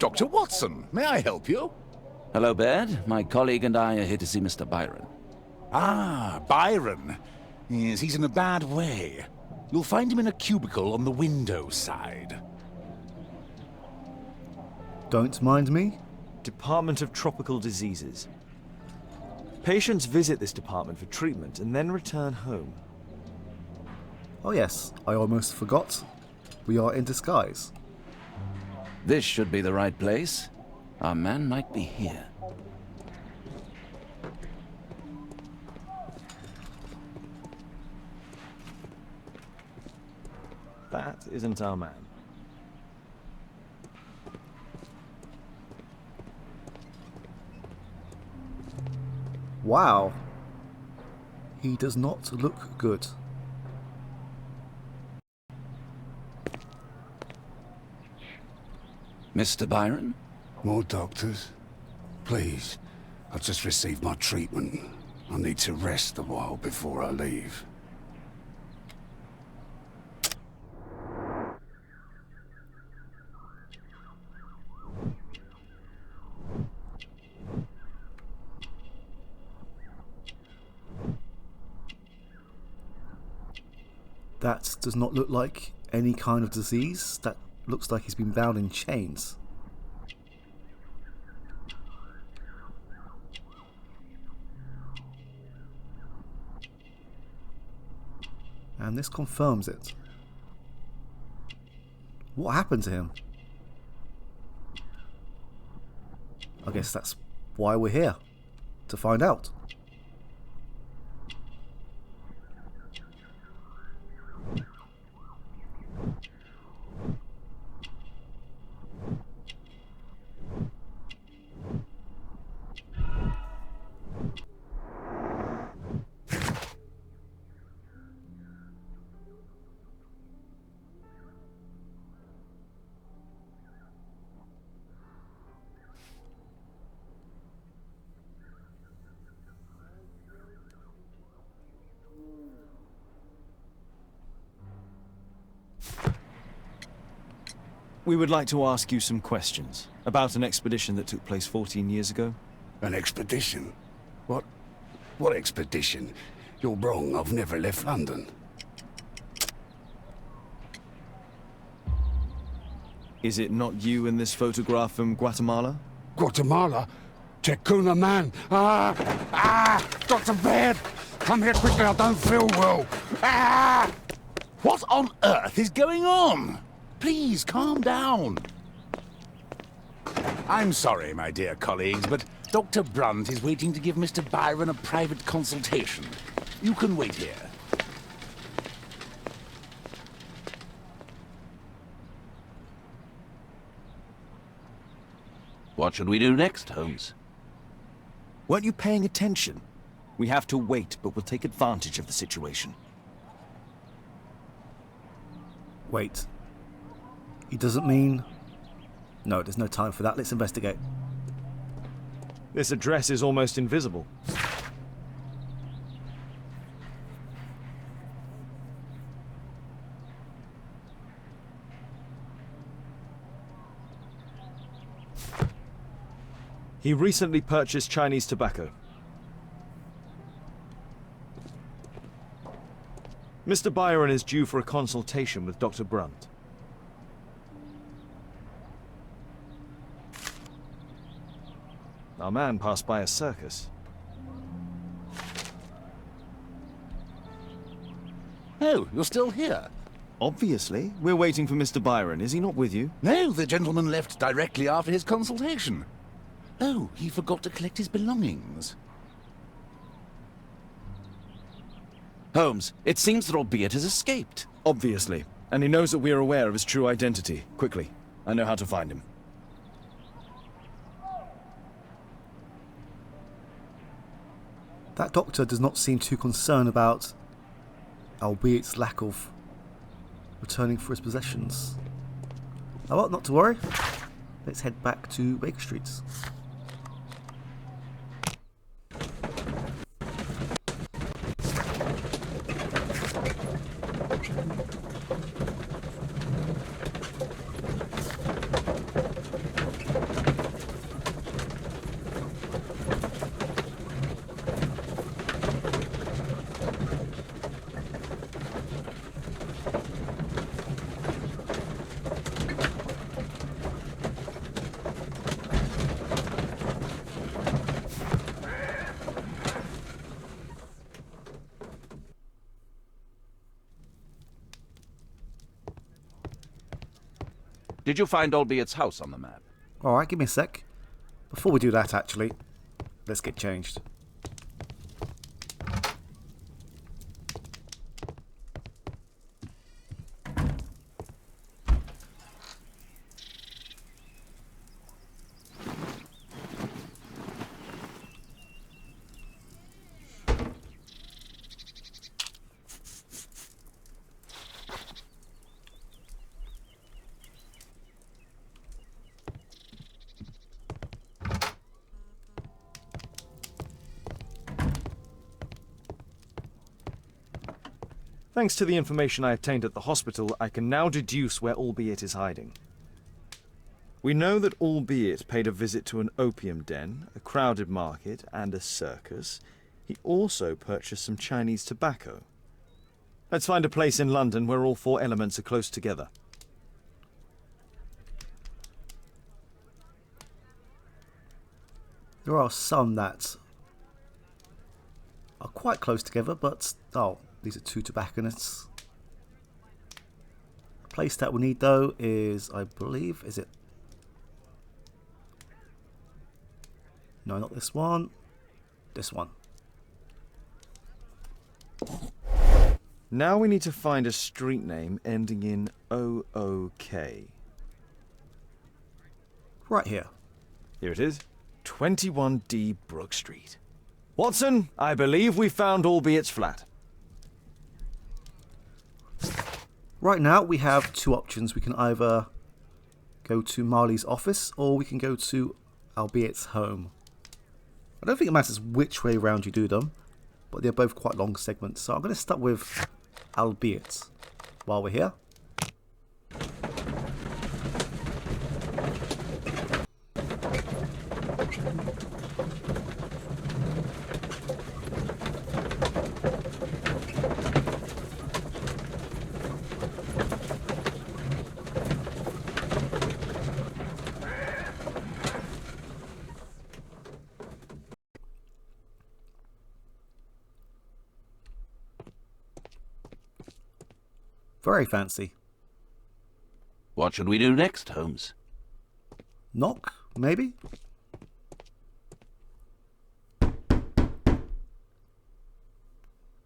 Dr. Watson, may I help you? Hello, Baird. My colleague and I are here to see Mr. Byron. Ah, Byron. Yes, he's in a bad way. You'll find him in a cubicle on the window side. Don't mind me. Department of Tropical Diseases. Patients visit this department for treatment and then return home. Oh yes, I almost forgot. We are in disguise. This should be the right place. Our man might be here. That isn't our man. Wow. He does not look good. Mr. Byron? More doctors? Please. I've just received my treatment. I need to rest a while before I leave. That does not look like any kind of disease. That looks like he's been bound in chains. And this confirms it. What happened to him? I guess that's why we're here. To find out. We would like to ask you some questions about an expedition that took place 14 years ago. An expedition? What expedition? You're wrong, I've never left London. Is it not you in this photograph from Guatemala? Guatemala? Checuna man! Dr. Baird! Come here quickly, I don't feel well! What on earth is going on? Please, calm down. I'm sorry, my dear colleagues, but Dr. Brunt is waiting to give Mr. Byron a private consultation. You can wait here. What should we do next, Holmes? Weren't you paying attention? We have to wait, but we'll take advantage of the situation. Wait. He doesn't mean... No, there's no time for that. Let's investigate. This address is almost invisible. He recently purchased Chinese tobacco. Mr. Byron is due for a consultation with Dr. Brunt. Our man passed by a circus. Oh, you're still here? Obviously. We're waiting for Mr. Byron. Is he not with you? No, the gentleman left directly after his consultation. Oh, he forgot to collect his belongings. Holmes, it seems that albeit has escaped. Obviously. And he knows that we are aware of his true identity. Quickly. I know how to find him. That doctor does not seem too concerned about Albiet's lack of returning for his possessions. Oh well, not to worry. Let's head back to Baker Street. Did you find Albiet's house on the map? Alright, give me a sec. Before we do that, actually, let's get changed. Thanks to the information I obtained at the hospital, I can now deduce where Albiet is hiding. We know that Albiet paid a visit to an opium den, a crowded market, and a circus. He also purchased some Chinese tobacco. Let's find a place in London where all four elements are close together. There are some that are quite close together, but oh, these are two tobacconists. The place that we need though is, I believe, is it? No, not this one. This one. Now we need to find a street name ending in OOK. Right here. Here it is. 21D Brook Street. Watson, I believe we found Albiet's flat. Right now we have two options. We can either go to Marley's office or we can go to Albiet's home. I don't think it matters which way around you do them, but they're both quite long segments. So I'm going to start with Albiet while we're here. Very fancy. What should we do next, Holmes? Knock, maybe?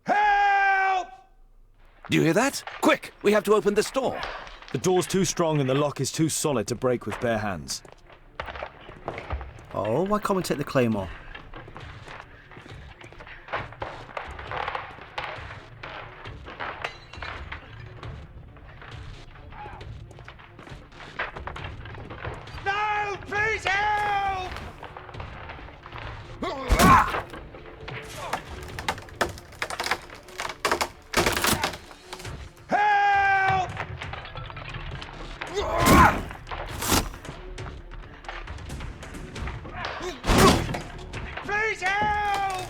Help! Do you hear that? Quick! We have to open this door. The door's too strong and the lock is too solid to break with bare hands. Oh, why can't we take the claymore? No! Please help! Help! Please help! Please help!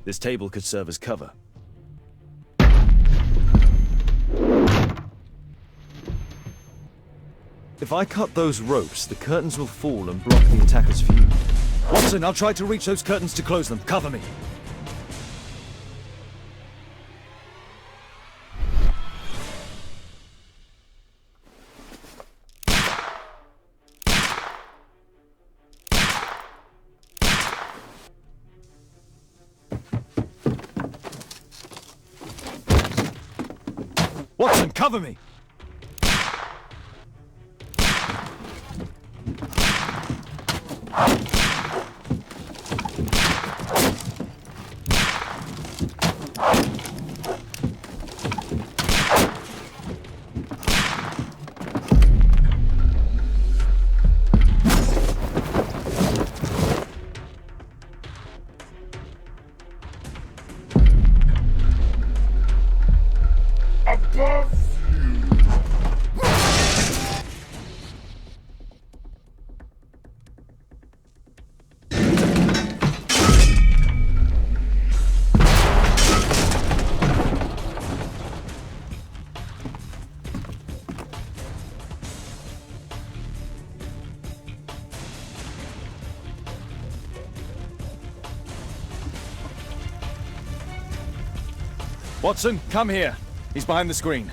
This table could serve as cover. If I cut those ropes, the curtains will fall and block the attacker's view. Watson, I'll try to reach those curtains to close them. Cover me. Watson, cover me! Watson, come here. He's behind the screen.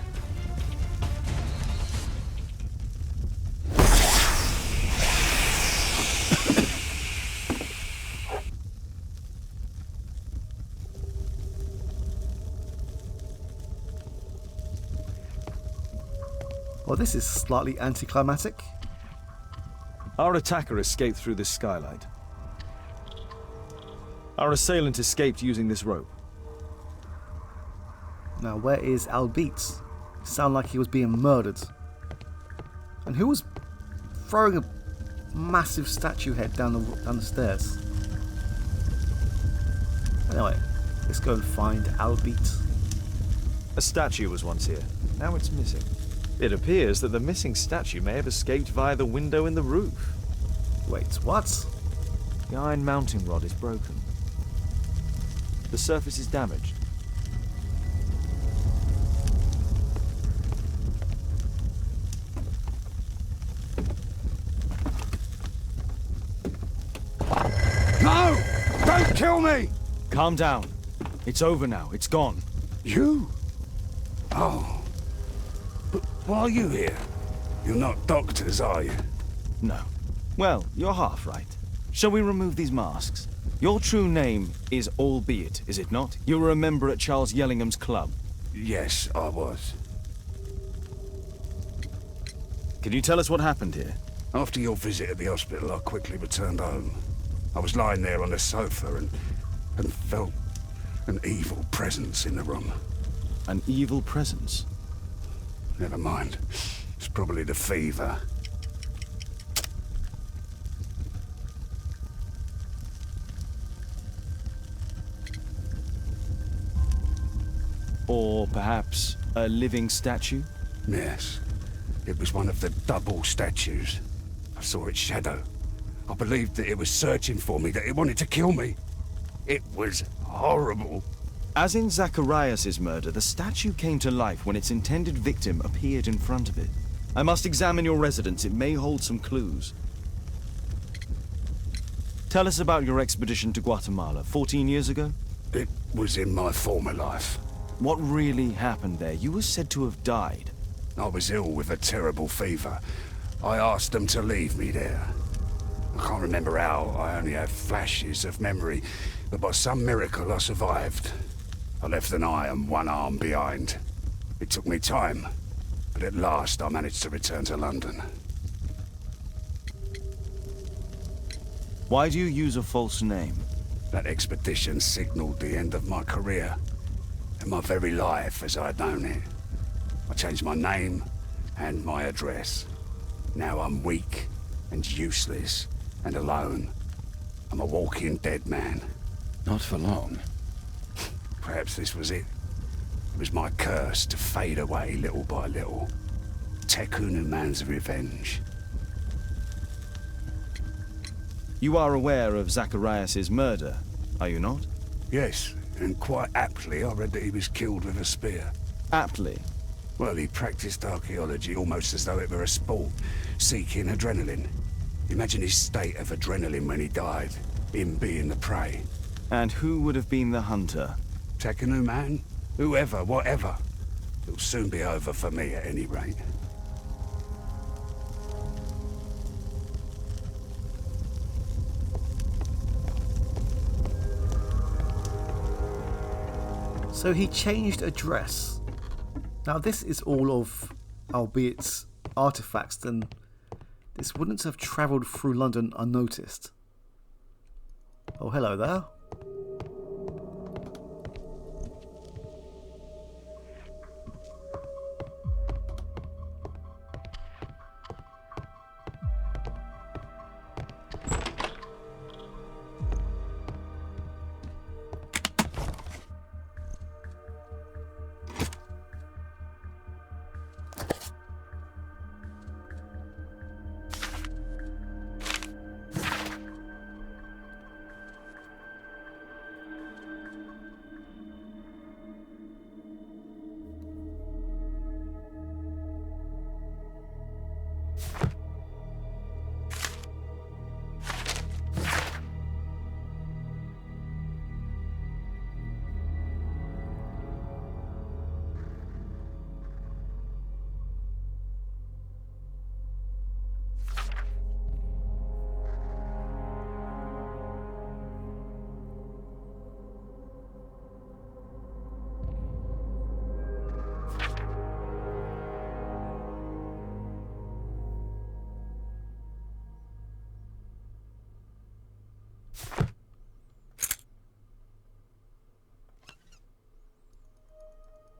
Well, this is slightly anticlimactic. Our attacker escaped through this skylight. Our assailant escaped using this rope. Now, where is Albeet? Sound like he was being murdered. And who was throwing a massive statue head down the stairs? Anyway, let's go and find Albeet. A statue was once here. Now it's missing. It appears that the missing statue may have escaped via the window in the roof. Wait, what? The iron mounting rod is broken. The surface is damaged. No! Don't kill me! Calm down. It's over now. It's gone. You? Oh. But why are you here? You're not doctors, are you? No. Well, you're half right. Shall we remove these masks? Your true name is Albeit, is it not? You were a member at Charles Yellingham's club. Yes, I was. Can you tell us what happened here? After your visit at the hospital, I quickly returned home. I was lying there on the sofa and felt an evil presence in the room. An evil presence? Never mind. It's probably the fever. Or perhaps a living statue? Yes. It was one of the double statues. I saw its shadow. I believed that it was searching for me, that it wanted to kill me. It was horrible. As in Zacharias' murder, the statue came to life when its intended victim appeared in front of it. I must examine your residence. It may hold some clues. Tell us about your expedition to Guatemala 14 years ago. It was in my former life. What really happened there? You were said to have died. I was ill with a terrible fever. I asked them to leave me there. I can't remember how. I only have flashes of memory. But by some miracle, I survived. I left an eye and one arm behind. It took me time. But at last, I managed to return to London. Why do you use a false name? That expedition signaled the end of my career. And my very life as I'd known it. I changed my name and my address. Now I'm weak and useless and alone. I'm a walking dead man. Not for long. Perhaps this was it. It was my curse to fade away little by little. Tekunu man's revenge. You are aware of Zacharias' murder, are you not? Yes, and quite aptly I read that he was killed with a spear. Aptly. Well, he practiced archaeology almost as though it were a sport, seeking adrenaline. Imagine his state of adrenaline when he died, him being the prey. And who would have been the hunter? Tekunu man? Whoever, whatever. It'll soon be over for me at any rate. So he changed address. Now this is all of Albeet's artifacts, then this wouldn't have travelled through London unnoticed. Oh, hello there.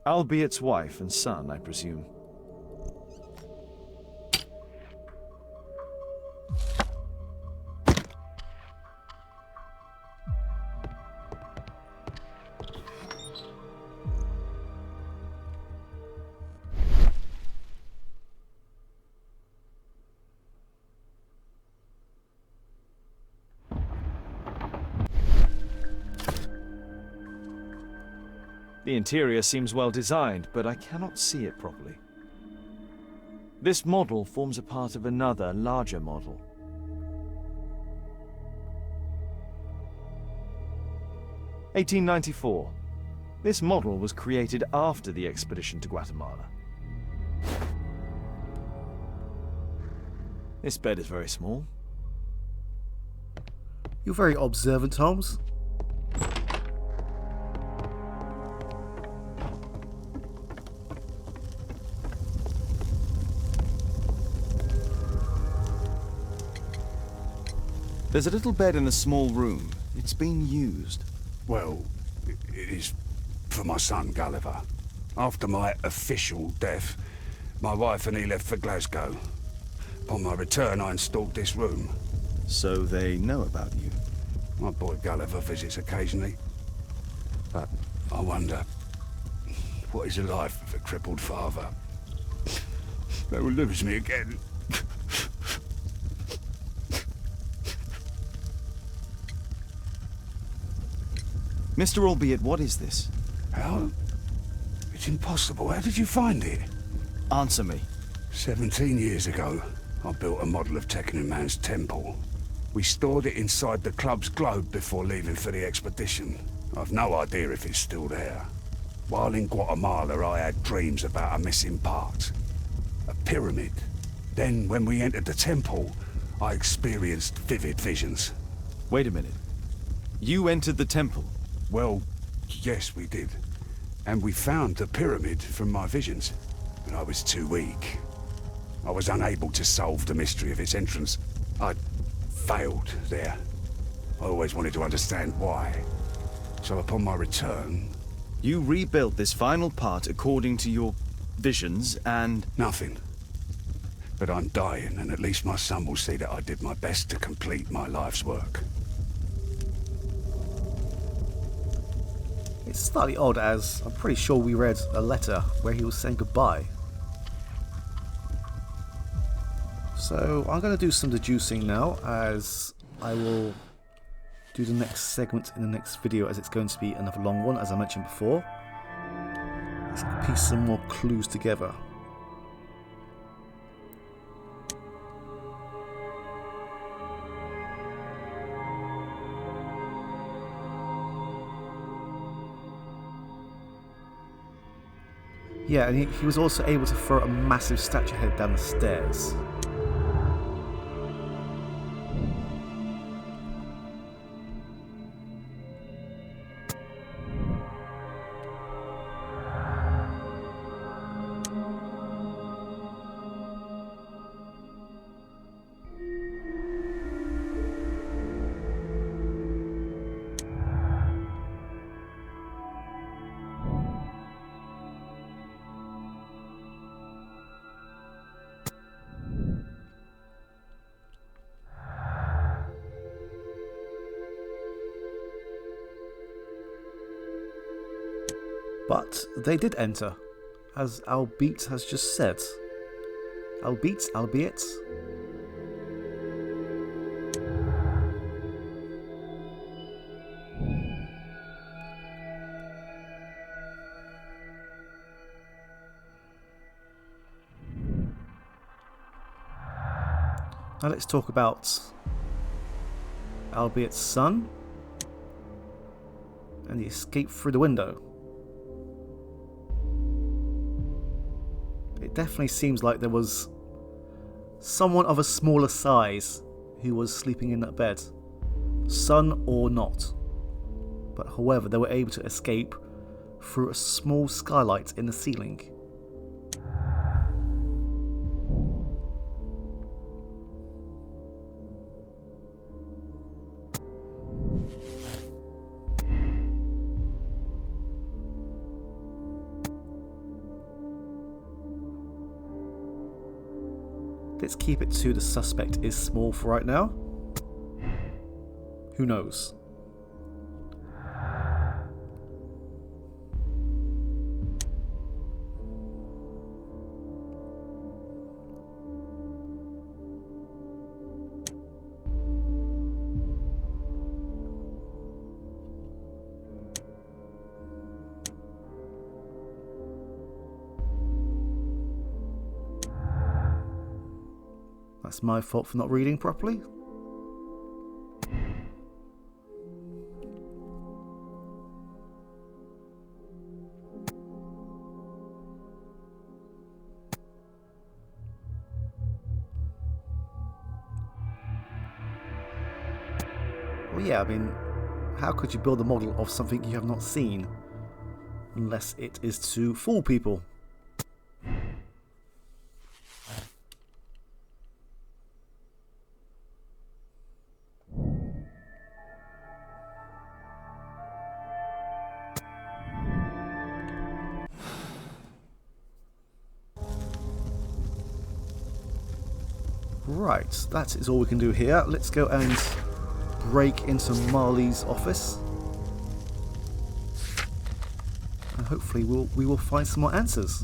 Albiet's wife and son, I presume. The interior seems well designed, but I cannot see it properly. This model forms a part of another, larger model. (1894). This model was created after the expedition to Guatemala. This bed is very small. You're very observant, Holmes. There's a little bed in the small room. It's been used. Well, it is for my son, Gulliver. After my official death, my wife and he left for Glasgow. Upon my return, I installed this room. So they know about you. My boy Gulliver visits occasionally. But I wonder, what is the life of a crippled father? They will lose me again. Mr. Albiet, what is this? How? It's impossible. How did you find it? Answer me. 17 years ago, I built a model of Tekenu Man's temple. We stored it inside the club's globe before leaving for the expedition. I've no idea if it's still there. While in Guatemala, I had dreams about a missing part. A pyramid. Then, when we entered the temple, I experienced vivid visions. Wait a minute. You entered the temple? Well, yes, we did. And we found the pyramid from my visions. But I was too weak. I was unable to solve the mystery of its entrance. I failed there. I always wanted to understand why. So upon my return... You rebuilt this final part according to your visions and... Nothing. But I'm dying, and at least my son will see that I did my best to complete my life's work. It's slightly odd, as I'm pretty sure we read a letter where he was saying goodbye. So I'm going to do some deducing now, as I will do the next segment in the next video, as it's going to be another long one, as I mentioned before. Let's piece some more clues together. Yeah, and he was also able to throw a massive statue head down the stairs. But they did enter, as Albiet has just said. Albiet. Now let's talk about Albiet's son and the escape through the window. It definitely seems like there was someone of a smaller size who was sleeping in that bed, son or not. But however, they were able to escape through a small skylight in the ceiling. Let's keep it to the suspect is small for right now. Who knows? That's my fault for not reading properly. Well, yeah, I mean, how could you build a model of something you have not seen? Unless it is to fool people. Right, that is all we can do here. Let's go and break into Marley's office. And hopefully we will find some more answers.